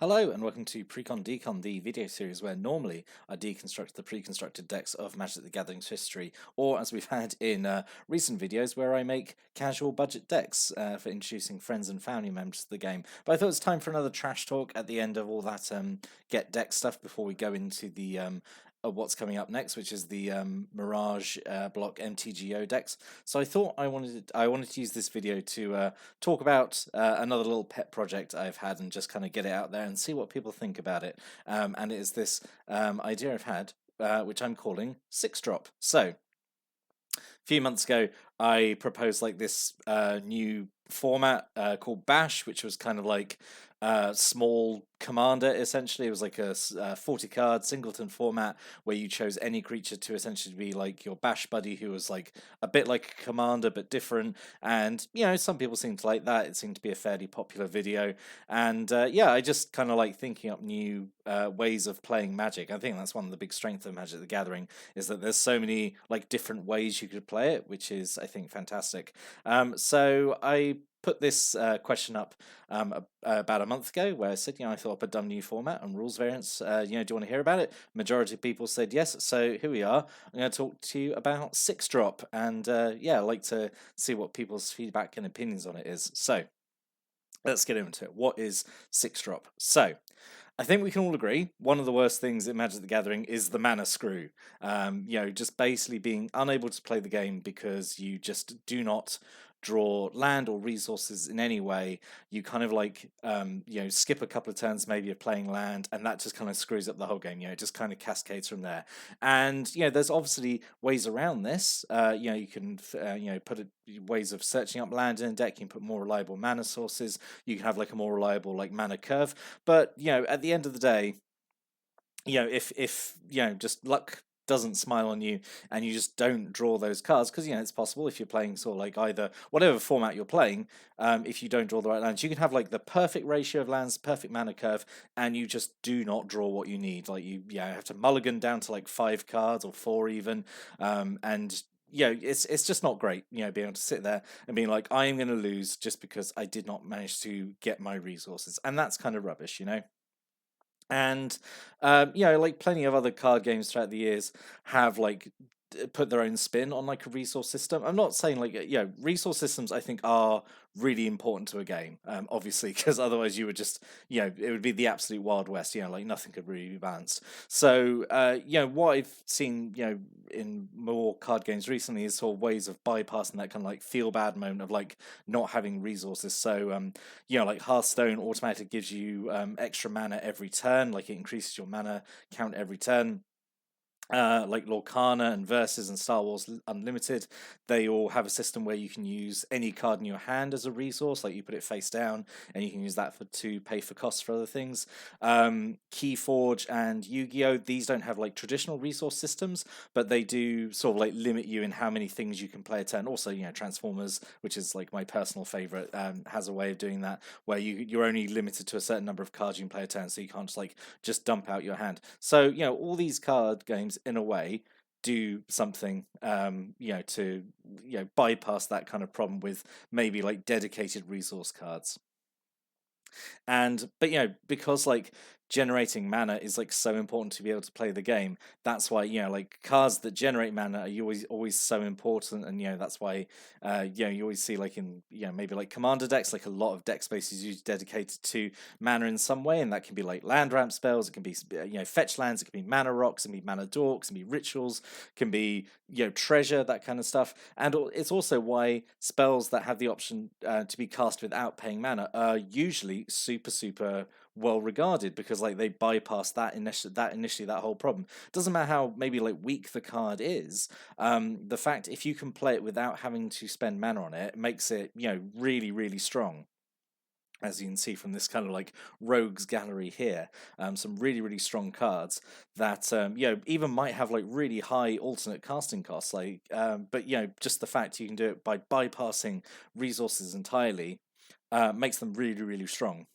Hello and welcome to Precon Decon, the video series where normally I deconstruct the pre-constructed decks of Magic the Gathering's history, or as we've had in recent videos where I make casual budget decks for introducing friends and family members to the game. But I thought it was time for another trash talk at the end of all that get deck stuff before we go into the what's coming up next, which is the Mirage block MTGO decks. So I thought I wanted to use this video to talk about another little pet project I've had and just kind of get it out there and see what people think about it. And it is this idea I've had, which I'm calling Six Drop. So a few months ago, I proposed like this new format called Bash, which was kind of like small commander. Essentially, it was like a 40 card singleton format where you chose any creature to essentially be like your Bash buddy, who was like a bit like a commander but different. And some people seem to like that. It seemed to be a fairly popular video, and yeah, I just kind of like thinking up new ways of playing Magic. I think that's one of the big strengths of Magic the Gathering, is that there's so many like different ways you could play it, which is, I think, fantastic. So I put this question up about a month ago, where I said, I thought up a dumb new format and rules variants. Do you want to hear about it? Majority of people said yes. So here we are. I'm going to talk to you about Six Drop, and yeah, I'd like to see what people's feedback and opinions on it is. So let's get into it. What is Six Drop? So I think we can all agree one of the worst things in Magic the Gathering is the mana screw. Just basically being unable to play the game because you just do not draw land or resources in any way. You kind of like skip a couple of turns maybe of playing land, and that just kind of screws up the whole game. It just kind of cascades from there. And there's obviously ways around this. You can put ways of searching up land in a deck. You can put more reliable mana sources. You can have like a more reliable like mana curve. But at the end of the day, if just luck doesn't smile on you and you just don't draw those cards, because it's possible if you're playing sort of like either whatever format you're playing, if you don't draw the right lands, you can have like the perfect ratio of lands, perfect mana curve, and you just do not draw what you need. Like you have to mulligan down to like 5 cards or 4 even, and it's just not great, being able to sit there and being like, I am going to lose just because I did not manage to get my resources, and that's kind of rubbish. And like plenty of other card games throughout the years have like put their own spin on like a resource system. I'm not saying like resource systems I think are really important to a game, obviously, because otherwise you would just it would be the absolute wild west. Like nothing could really be balanced. So what I've seen in more card games recently is sort of ways of bypassing that kind of like feel bad moment of like not having resources. So like Hearthstone automatically gives you extra mana every turn, like it increases your mana count every turn. Like Lorcana and Versus and Star Wars Unlimited, they all have a system where you can use any card in your hand as a resource. Like you put it face down, and you can use that to pay for costs for other things. Keyforge and Yu-Gi-Oh! These don't have like traditional resource systems, but they do sort of like limit you in how many things you can play a turn. Also, Transformers, which is like my personal favorite, has a way of doing that where you're only limited to a certain number of cards you can play a turn, so you can't just dump out your hand. So all these card games in a way do something to bypass that kind of problem with maybe like dedicated resource cards. But because like generating mana is like so important to be able to play the game, that's why like cards that generate mana are always so important. And that's why you always see like in maybe like commander decks, like a lot of deck space is usually dedicated to mana in some way, and that can be like land ramp spells, it can be fetch lands, it can be mana rocks, it can be mana dorks, it can be rituals, it can be treasure, that kind of stuff. And it's also why spells that have the option to be cast without paying mana are usually super well regarded, because like they bypass that whole problem. Doesn't matter how maybe like weak the card is, the fact if you can play it without having to spend mana on it makes it really strong, as you can see from this kind of like rogues gallery here. Some really strong cards that even might have like really high alternate casting costs, like but just the fact you can do it by bypassing resources entirely makes them really strong.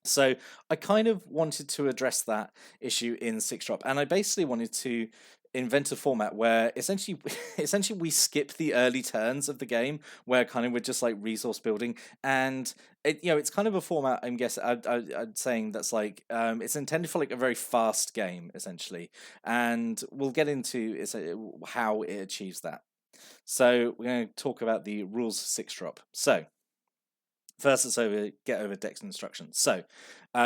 So I kind of wanted to address that issue in Six Drop, and I basically wanted to invent a format where essentially essentially we skip the early turns of the game, where kind of we're just like resource building, and it's kind of a format, I'm guessing, I'd saying that's like it's intended for like a very fast game essentially, and we'll get into how it achieves that. So we're going to talk about the rules 6-drop. So first, let's get over decks and instructions. So,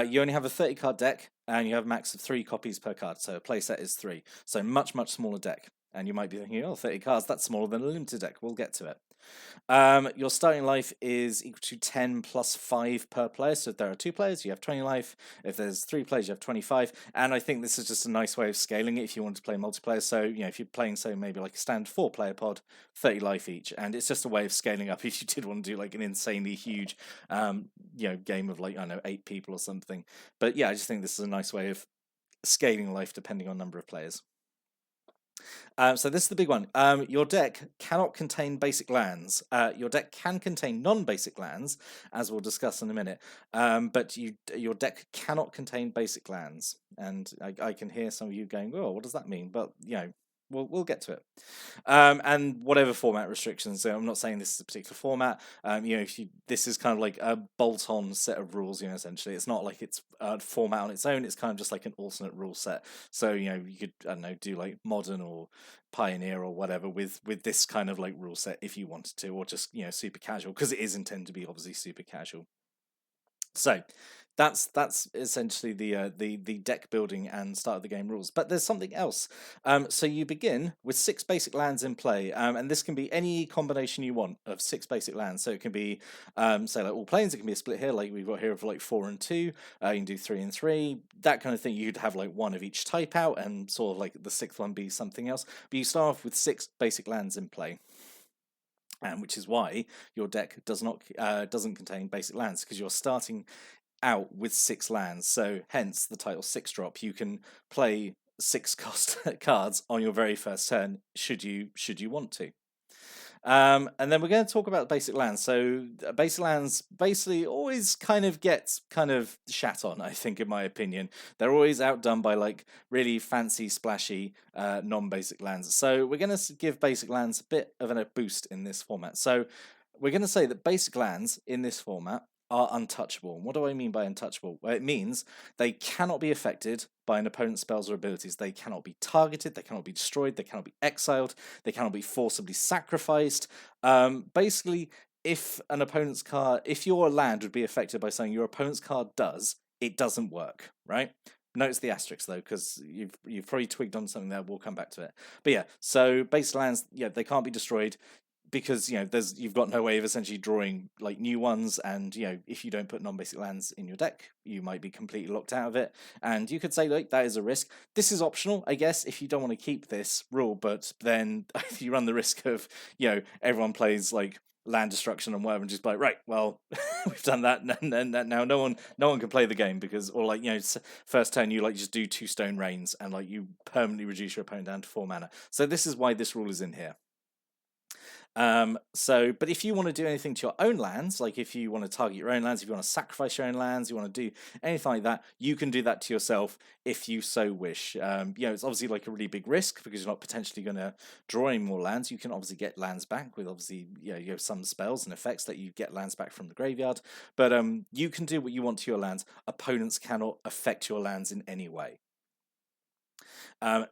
you only have a 30 card deck, and you have a max of 3 copies per card. So, a playset is 3. So, much, much smaller deck. And you might be thinking, oh, 30 cards, that's smaller than a limited deck. We'll get to it. Your starting life is equal to 10 plus 5 per player. So if there are 2 players, you have 20 life. If there's 3 players, you have 25. And I think this is just a nice way of scaling it if you want to play multiplayer. So, if you're playing, so maybe like a standard 4-player pod, 30 life each. And it's just a way of scaling up if you did want to do like an insanely huge, game of like, I don't know, 8 people or something. But yeah, I just think this is a nice way of scaling life depending on number of players. So this is the big one. Your deck cannot contain basic lands. Your deck can contain non-basic lands, as we'll discuss in a minute. But your deck cannot contain basic lands. And I can hear some of you going, "Oh, what does that mean?" But we'll get to it. And whatever format restrictions. So I'm not saying this is a particular format. This is kind of like a bolt-on set of rules. Essentially, it's not like it's a format on its own. It's kind of just like an alternate rule set. So you could, I don't know, do like modern or pioneer or whatever with this kind of like rule set if you wanted to, or just super casual, because it is intended to be obviously super casual. So that's essentially the deck building and start of the game rules. But there's something else. So you begin with 6 basic lands in play, and this can be any combination you want of 6 basic lands. So it can be say like all planes. It can be a split here, like we've got here of like 4 and 2. You can do 3 and 3, that kind of thing. You'd have like 1 of each type out, and sort of like the 6th one be something else. But you start off with 6 basic lands in play. And which is why your deck doesn't contain basic lands, because you're starting out with 6 lands. So hence the title 6-drop. You can play 6 cost cards on your very first turn should you want to. And then we're going to talk about basic lands. So basic lands basically always kind of gets shat on, I think, in my opinion. They're always outdone by like really fancy, splashy non-basic lands. So we're going to give basic lands a bit of a boost in this format. So we're going to say that basic lands in this format are untouchable. And what do I mean by untouchable? Well, it means they cannot be affected by an opponent's spells or abilities. They cannot be targeted, they cannot be destroyed, they cannot be exiled, they cannot be forcibly sacrificed. Basically, if your land would be affected by something your opponent's card does, it doesn't work, right? Notice the asterisk though, because you've probably twigged on something there. We'll come back to it. But yeah, so base lands, they can't be destroyed, because you've got no way of essentially drawing like new ones, and if you don't put non-basic lands in your deck, you might be completely locked out of it. And you could say like that is a risk. This is optional, I guess, if you don't want to keep this rule, but then if you run the risk of everyone plays like land destruction and whatever, and just be like, right, well, we've done that, and now no one can play the game, because, or like first turn you like just do 2 stone rains and like you permanently reduce your opponent down to 4 mana. So this is why this rule is in here. But if you want to do anything to your own lands, like if you want to target your own lands, if you want to sacrifice your own lands, you want to do anything like that, you can do that to yourself if you so wish. It's obviously like a really big risk, because you're not potentially going to draw any more lands. You can obviously get lands back with obviously you have some spells and effects that you get lands back from the graveyard, but you can do what you want to your lands. Opponents cannot affect your lands in any way.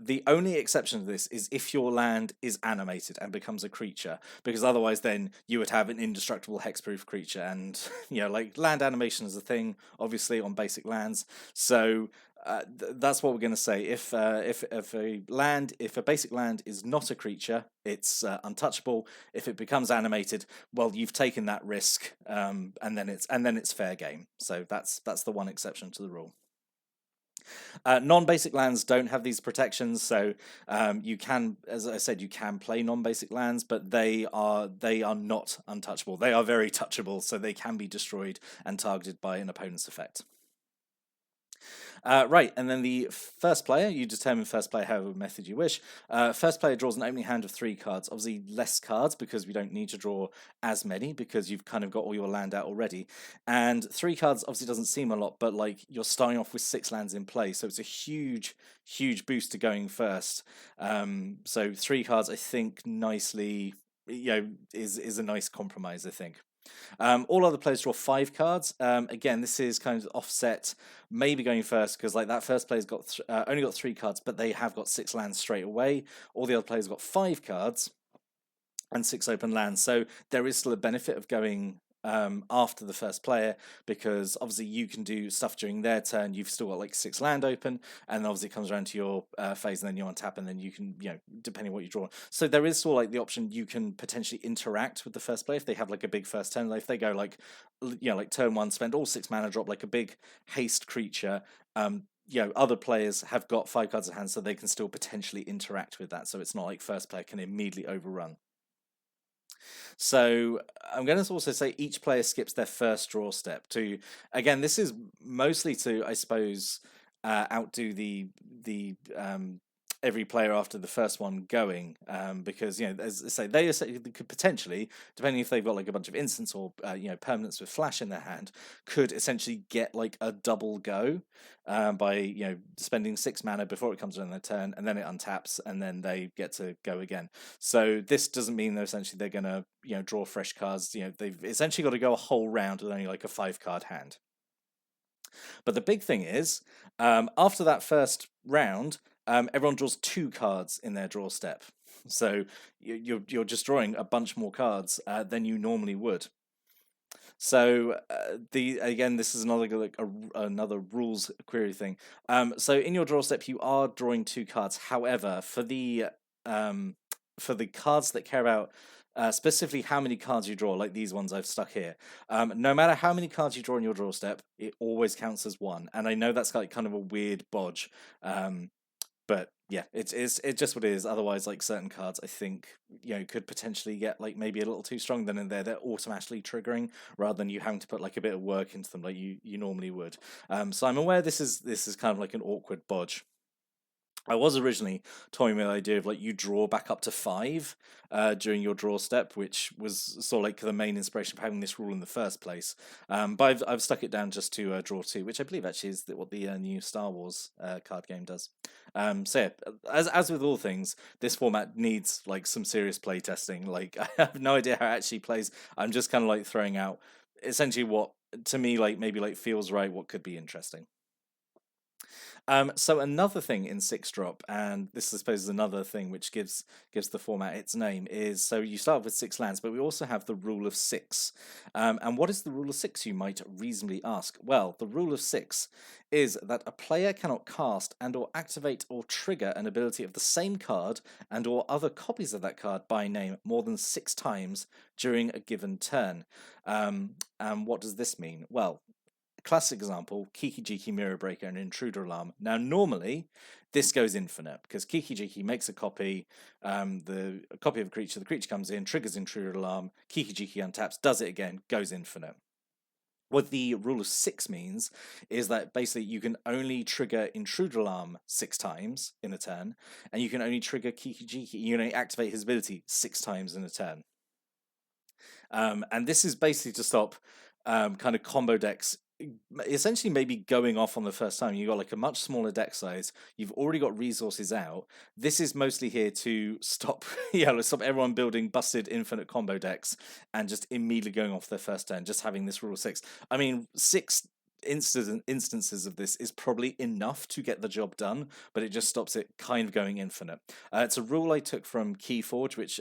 The only exception to this is if your land is animated and becomes a creature, because otherwise then you would have an indestructible hexproof creature, and like land animation is a thing obviously on basic lands. So that's what we're going to say. If a basic land is not a creature, it's untouchable. If it becomes animated, well, you've taken that risk, and then it's fair game. So that's the one exception to the rule. Non-basic lands don't have these protections, so you can, as I said, you can play non-basic lands, but they are not untouchable. They are very touchable, so they can be destroyed and targeted by an opponent's effect. Right, and then the first player, you determine first player however method you wish. First player draws an opening hand of 3 cards. Obviously, less cards because we don't need to draw as many because you've kind of got all your land out already. And 3 cards obviously doesn't seem a lot, but like you're starting off with 6 lands in play, so it's a huge, huge boost to going first. So 3 cards, I think, nicely, is a nice compromise, I think. All other players draw 5 cards. Again, this is kind of offset, maybe going first because like that first player's got only got 3 cards, but they have got 6 lands straight away. All the other players got 5 cards and 6 open lands. So there is still a benefit of going after the first player because obviously you can do stuff during their turn. You've still got like 6 land open, and obviously it comes around to your phase, and then you untap, and then you can, depending on what you draw. So there is still like the option you can potentially interact with the first player if they have like a big first turn. Like if they go like, like turn 1, spend all 6 mana, drop like a big haste creature. Other players have got 5 cards in hand, so they can still potentially interact with that. So it's not like first player can immediately overrun. So I'm going to also say each player skips their first draw step to, again, this is mostly to, I suppose, outdo the every player after the first one going, because as I say, they could potentially, depending if they've got like a bunch of instants or permanents with flash in their hand, could essentially get like a double go by spending 6 mana before it comes around their turn, and then it untaps, and then they get to go again. So this doesn't mean that essentially they're gonna draw fresh cards. They've essentially got to go a whole round with only like a 5 card hand. But the big thing is, after that first round, everyone draws 2 cards in their draw step. So you're just drawing a bunch more cards than you normally would. So this is another like another rules query thing. So in your draw step, you are drawing 2 cards. However, for the cards that care about specifically how many cards you draw, like these ones I've stuck here, no matter how many cards you draw in your draw step, it always counts as 1. And I know that's like kind of a weird bodge, but yeah, it's just what it is. Otherwise, like certain cards, I think could potentially get like maybe a little too strong. Then and there, they're automatically triggering rather than you having to put like a bit of work into them like you normally would. So I'm aware this is kind of like an awkward bodge. I was originally toying with the idea of like you draw back up to 5 during your draw step, which was sort of like the main inspiration for having this rule in the first place. But I've stuck it down just to draw 2, which I believe actually is what the new Star Wars card game does. So yeah, as with all things, this format needs like some serious play testing. Like I have no idea how it actually plays. I'm just kind of like throwing out essentially what to me like maybe like feels right, what could be interesting. So another thing in 6 drop, and this I suppose is another thing which gives the format its name, is so you start with 6 lands, but we also have the rule of 6. And what is the rule of 6, you might reasonably ask? Well, the rule of 6 is that a player cannot cast and or activate or trigger an ability of the same card and or other copies of that card by name more than 6 times during a given turn. And what does this mean? Well, classic example, Kiki Jiki, Mirror Breaker, and Intruder Alarm. Now, normally, this goes infinite, because Kiki Jiki makes a copy, a copy of a creature, the creature comes in, triggers Intruder Alarm, Kiki Jiki untaps, does it again, goes infinite. What the rule of 6 means is that basically you can only trigger Intruder Alarm 6 times in a turn, and you can only trigger Kiki Jiki, you can only activate his ability 6 times in a turn. And this is basically to stop kind of combo decks essentially maybe going off on the first time. You've got like a much smaller deck size, you've already got resources out. This is mostly here to stop stop everyone building busted infinite combo decks and just immediately going off their first turn, just having this rule 6. I mean, 6 instances of this is probably enough to get the job done, but it just stops it kind of going infinite. It's a rule I took from Keyforge, which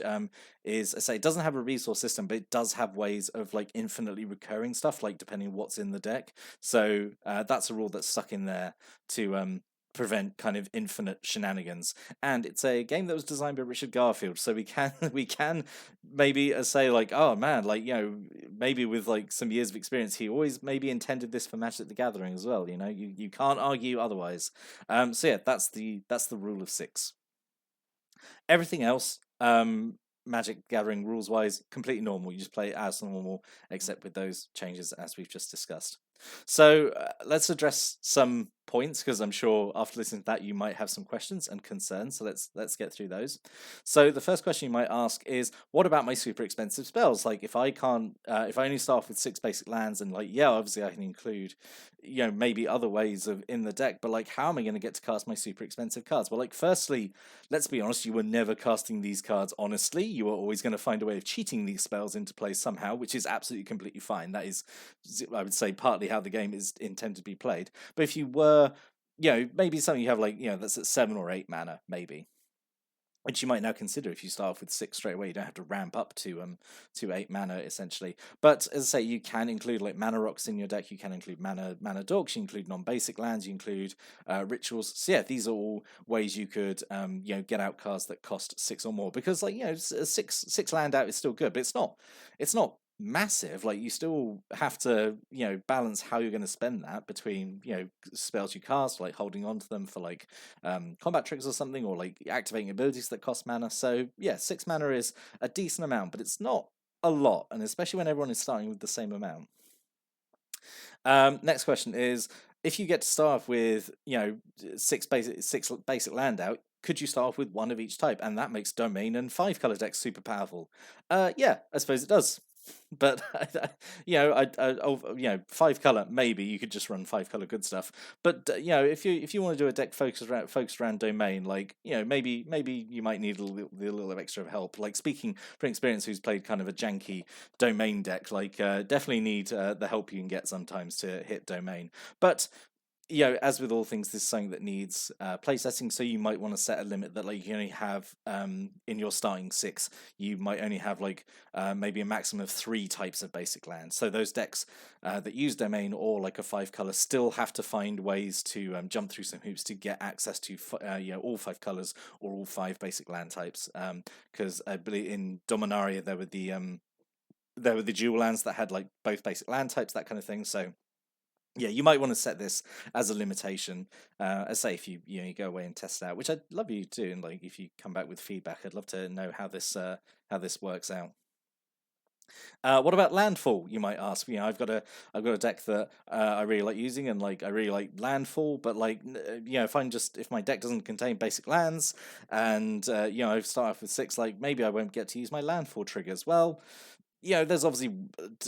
is, I say, it doesn't have a resource system, but it does have ways of like infinitely recurring stuff, like depending what's in the deck. So that's a rule that's stuck in there to prevent kind of infinite shenanigans. And it's a game that was designed by Richard Garfield, so we can maybe say like, oh man, like maybe with like some years of experience, he always maybe intended this for Magic the Gathering as well. You can't argue otherwise. So yeah, that's the rule of 6. Everything else, Magic Gathering rules wise, completely normal. You just play it as normal, except with those changes as we've just discussed. So let's address some points, because I'm sure after listening to that you might have some questions and concerns. So let's get through those. So the first question you might ask is, what about my super expensive spells? Like, if I can't, if I only start off with 6 basic lands, and like, yeah, obviously I can include, maybe other ways of in the deck, but like, how am I going to get to cast my super expensive cards? Well, like, firstly, let's be honest, you were never casting these cards honestly. You were always going to find a way of cheating these spells into play somehow, which is absolutely completely fine. That is, I would say, partly how the game is intended to be played. But if you were, maybe something you have like, that's at 7 or 8 mana, maybe, which you might now consider if you start off with 6 straight away. You don't have to ramp up to 8 mana essentially. But as I say, you can include like mana rocks in your deck. You can include mana dorks. You include non-basic lands. You include rituals. So yeah, these are all ways you could get out cards that cost 6 or more. Because like a six land out is still good, but it's not massive. Like, you still have to balance how you're going to spend that between spells you cast, like holding on to them for like combat tricks or something, or like activating abilities that cost mana. So yeah, 6 mana is a decent amount, but it's not a lot, and especially when everyone is starting with the same amount. Next question is, if you get to start off with six basic land out, could you start off with one of each type? And that makes domain and 5 color decks super powerful. Yeah, I suppose it does. But 5 color, maybe you could just run 5 color good stuff. But if you want to do a deck focused around domain, like maybe you might need a little extra help. Like, speaking from experience, who's played kind of a janky domain deck, like definitely need the help you can get sometimes to hit domain. But as with all things, this is something that needs play setting. So you might want to set a limit that like you only have in your starting 6. You might only have like maybe a maximum of 3 types of basic land. So those decks that use domain or like a 5 color still have to find ways to jump through some hoops to get access to all 5 colors or all 5 basic land types. Because I believe in Dominaria there were the dual lands that had like both basic land types, that kind of thing. So yeah, you might want to set this as a limitation. As say, if you go away and test it out, which I'd love you to do, and like if you come back with feedback, I'd love to know how this works out. What about landfall? You might ask. I've got a deck that I really like using, and like I really like landfall. But like if my deck doesn't contain basic lands, and I start off with 6, like maybe I won't get to use my landfall triggers. Well, there's obviously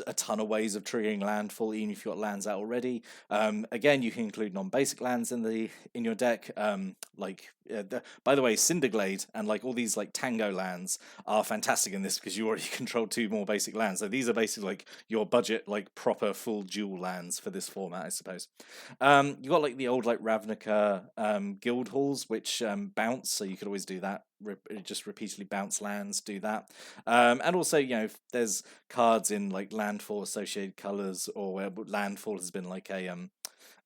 a ton of ways of triggering landfall, even if you've got lands out already. Again, you can include non-basic lands in your deck. By the way, Cinderglade and like all these like Tango lands are fantastic in this, because you already control 2 more basic lands. So these are basically like your budget, like proper full dual lands for this format, I suppose. You got like the old like Ravnica guild halls, which bounce, so you could always do that. Just repeatedly bounce lands, do that. And also, if there's cards in like landfall associated colors, or where landfall has been like a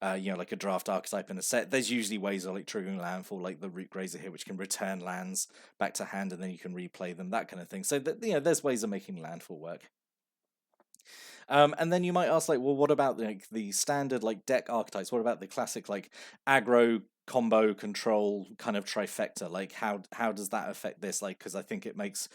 like a draft archetype in a set, there's usually ways of like triggering landfall, like the Root Grazer here, which can return lands back to hand and then you can replay them, that kind of thing. So that there's ways of making landfall work. And then you might ask, like, well, what about like the standard like deck archetypes? What about the classic like aggro combo control kind of trifecta? Like, how does that affect this? Like, because I think it makes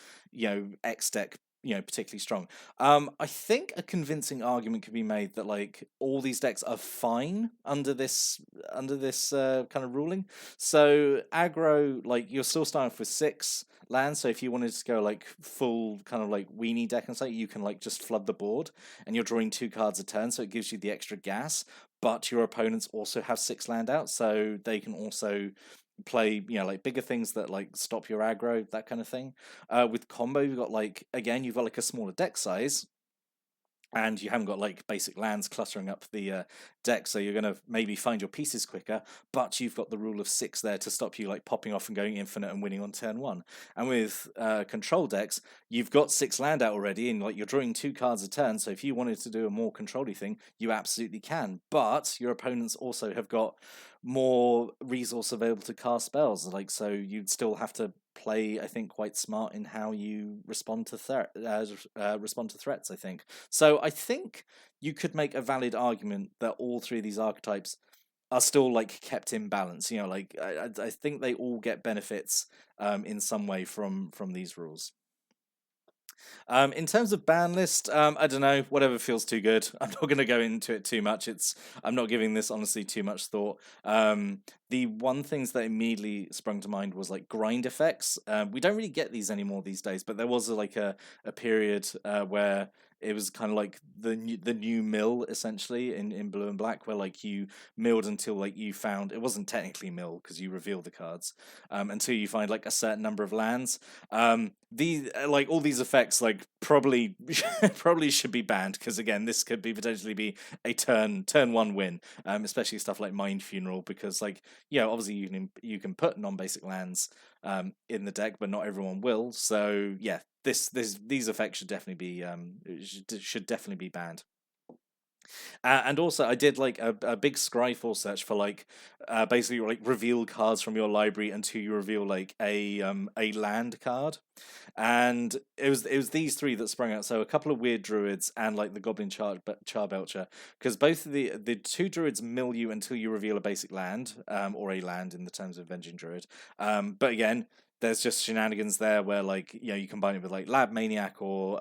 X deck particularly strong. I think a convincing argument could be made that like all these decks are fine under this kind of ruling. So aggro, like, you're still starting off with 6 lands. So if you wanted to go like full kind of like weenie deck and say, you can like just flood the board, and you're drawing 2 cards a turn, so it gives you the extra gas. But your opponents also have 6 land out, so they can also play like bigger things that like stop your aggro, that kind of thing. With combo, you've got like a smaller deck size, and you haven't got like basic lands cluttering up the deck, so you're going to maybe find your pieces quicker, but you've got the rule of 6 there to stop you like popping off and going infinite and winning on turn 1. And with control decks, you've got 6 land out already, and like you're drawing 2 cards a turn, so if you wanted to do a more control-y thing, you absolutely can, but your opponents also have got more resource available to cast spells, like, so you'd still have to play, I think, quite smart in how you respond to threats, I think. So I think you could make a valid argument that all 3 of these archetypes are still like kept in balance. Like I think they all get benefits in some way from these rules. In terms of ban list, I don't know, whatever feels too good. I'm not going to go into it too much. I'm not giving this honestly too much thought. The one things that immediately sprung to mind was like grind effects. We don't really get these anymore these days, but there was a period where it was kind of like the new mill essentially in blue and black, where like you milled until like you found, it wasn't technically mill because you reveal the cards, until you find like a certain number of lands. These like all these effects like probably probably should be banned, because again this could be potentially be a turn one win, especially stuff like Mind Funeral, because like obviously you can put non-basic lands in the deck, but not everyone will. So yeah, these effects should definitely be should definitely be banned. And also, I did like a big Scryfall search for like basically like reveal cards from your library until you reveal like a land card, and it was these three that sprung out. So a couple of weird druids and like the Goblin Charbelcher, because both of the two druids mill you until you reveal a basic land, or a land in the terms of Avenging Druid. But again, there's just shenanigans there where like you combine it with like Lab Maniac or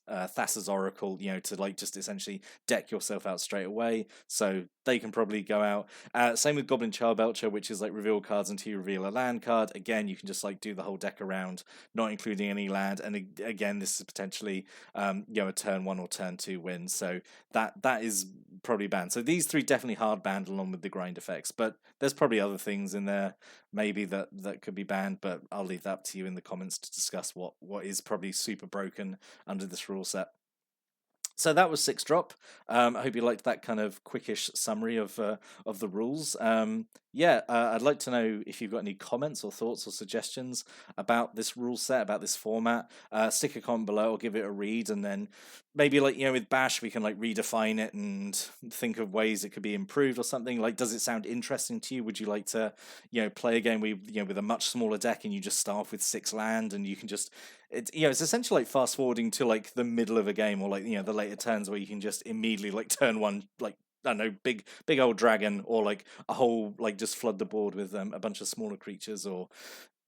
Thassa's Oracle, to like just essentially deck yourself out straight away. So they can probably go out. Same with Goblin Charbelcher, which is like reveal cards until you reveal a land card. Again, you can just like do the whole deck around, not including any land. And again, this is potentially a turn one or turn two win. So that is probably banned. So these three definitely hard banned along with the grind effects. But there's probably other things in there maybe that could be banned. But I'll leave that up to you in the comments to discuss what is probably super broken under this rule set. So that was Six Drop. I hope you liked that kind of quickish summary of the rules. Yeah, I'd like to know if you've got any comments or thoughts or suggestions about this rule set, about this format. Stick a comment below or give it a read, and then maybe like with Bash we can like redefine it and think of ways it could be improved or something. Like, does it sound interesting to you? Would you like to play a game with a much smaller deck and you just start off with 6 land and you can just it's essentially like fast forwarding to like the middle of a game, or like the later turns where you can just immediately like turn one, like I don't know, big old dragon, or like a whole like just flood the board with a bunch of smaller creatures, or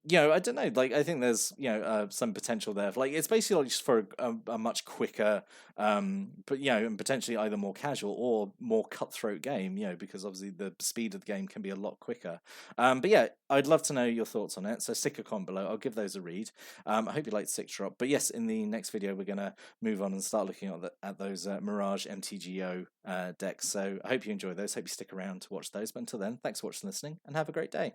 I don't know. Like, I think there's some potential there. Like, it's basically like just for a much quicker, but and potentially either more casual or more cutthroat game. Because obviously the speed of the game can be a lot quicker. But yeah, I'd love to know your thoughts on it. So stick a comment below. I'll give those a read. I hope you liked Six Drop. But yes, in the next video we're gonna move on and start looking at those Mirage MTGO decks. So I hope you enjoy those. Hope you stick around to watch those. But until then, thanks for watching and listening, and have a great day.